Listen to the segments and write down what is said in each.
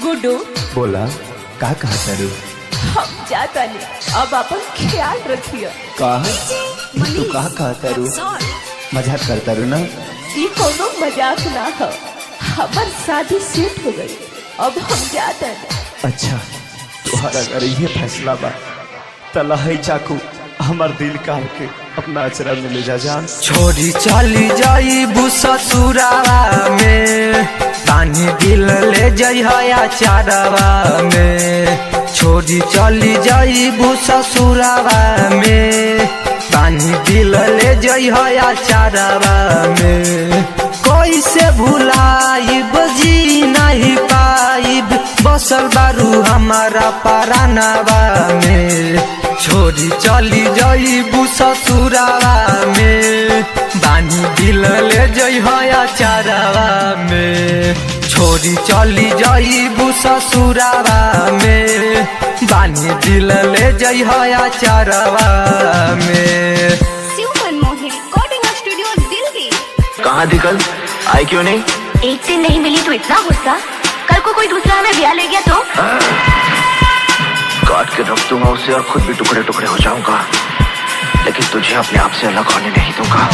गुड्डू बोला का कहा तारू? हम जाता नहीं, अब अपन ख्याल रखिए। तू कहा तारू? मजाक करता रू ना? ये कोनो मजाक ना हो, हमार शादी सेट हो गई, अब हम जाता नहीं। अच्छा तुम्हारा अगर ये फैसला बा तला है चाकू हमार दिल काट के अपना अचरा में ले जा जान। छोरी चली जाई ससुरावा में, तानी दिल ले जाई हया चारवा में। छोरी चली जाई ससुरावा में, तानी दिल ले जाई हया चारवा में। कैसे भुलाई बजी नहीं पाइब, बसल बारू हमारा परानवा में। छोरी चली जाई ससुरावा में, बानी दिल ले जाई हया चारवा में। छोरी चली जाई ससुरावा में, बानी दिल ले जाई हया चारवा में। Shiv Manmohan recording studio Delhi. कहाँ थी कल, आई क्यों नहीं? एक दिन नहीं मिली तो इतना गुस्सा, कल को कोई दूसरा हमें ब्याह ले गया तो? काट के रख दूंगा उसे और खुद भी टुकड़े टुकड़े हो जाऊंगा, लेकिन तुझे अपने आप से अलग होने नहीं दूंगा।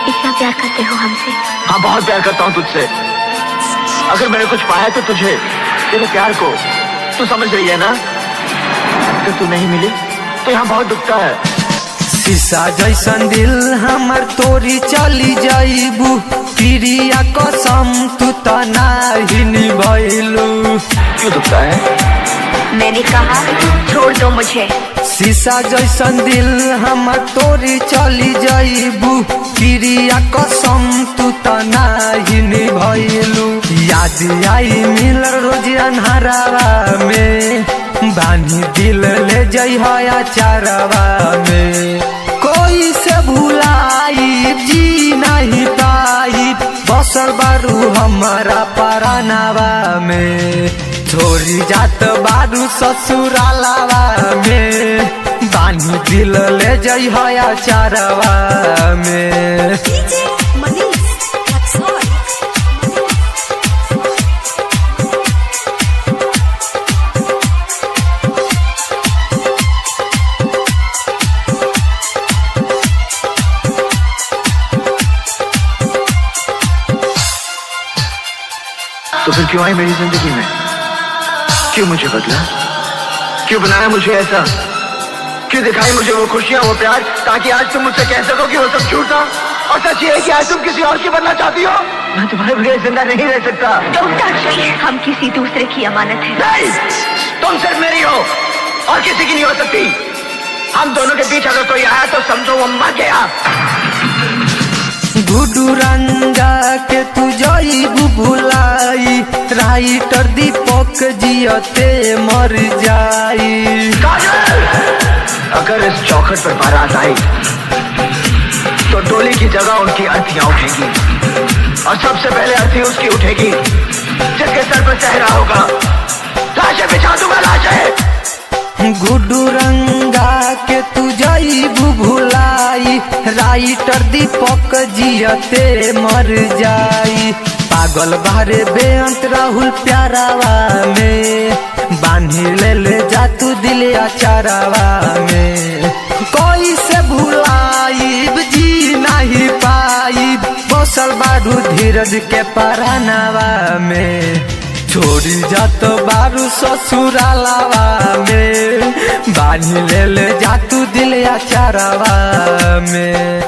इतना प्यार करते हो हमसे? हाँ बहुत प्यार करता हूँ तुझसे। अगर मैंने कुछ पाया तो तुझे, तेरे प्यार को। तू समझ रही है ना? अगर तू नहीं मिली तो यहाँ बहुत दुखता है। शीशा जैसन दिल हमर तोरी चली जाइबू, प्रिया कसम तू तो नाही निभैलू। क्यों दुखता है? मैंने कहा छोड़ दो मुझे। शीशा जैसन दिल हमर तोरी चली जाइबू, प्रिया कसम तू तो नाही निभैलू। याद आई मिल रोज अन्हारावा में, बानी दिल ले जाई हया चारवा में। कोई से भुलाई जी नहीं पाई, बसल बारू हमारा परानवा में। छोरी जात बारू ससुरालावा में, बानी दिल ले जाई हया चारवा में। तो फिर क्यों आई मेरी जिंदगी में? क्यों मुझे बदला? क्यों बनाया मुझे ऐसा? क्यों दिखाई मुझे वो खुशियां, वो प्यार, ताकि आज तुम मुझसे कह सको कि वो सब झूठ था? और सच ये है कि आज तुम किसी और की बनना चाहती हो। मैं तुम्हारे बगैर जिंदा नहीं रह सकता। हम किसी दूसरे की अमानत है। नहीं, तुम सिर्फ मेरी हो और किसी की नहीं हो सकती। हम दोनों के बीच अगर कोई आया तो समझो वो मर गया। गुड्डू रंगा के तू जाइबू भुलाई, राइटर दीपक जियते मर जाई। अगर इस चौखट पर बारात आई तो डोली की जगह उनकी अर्थियां उठेगी, और सबसे पहले अर्थी उसकी उठेगी जिसके सर पर सहरा होगा। लाशें बिछा दूंगा, लाशें। गुड्डू रंगा के तू जाइबू भुलाई, राइटर दीपक जियते मर जाई। पागल बारे बेअंत राहुल प्यारावा में, बांधी ले जा तू दिलिया चारावा में। कोई से भुलाइब जी नहीं पाइब, बसल बारू धीरज के परानवा में। छोड़ी जात बारू ससुरालावा में, बानी ले जा तू दिलिया चारावा में।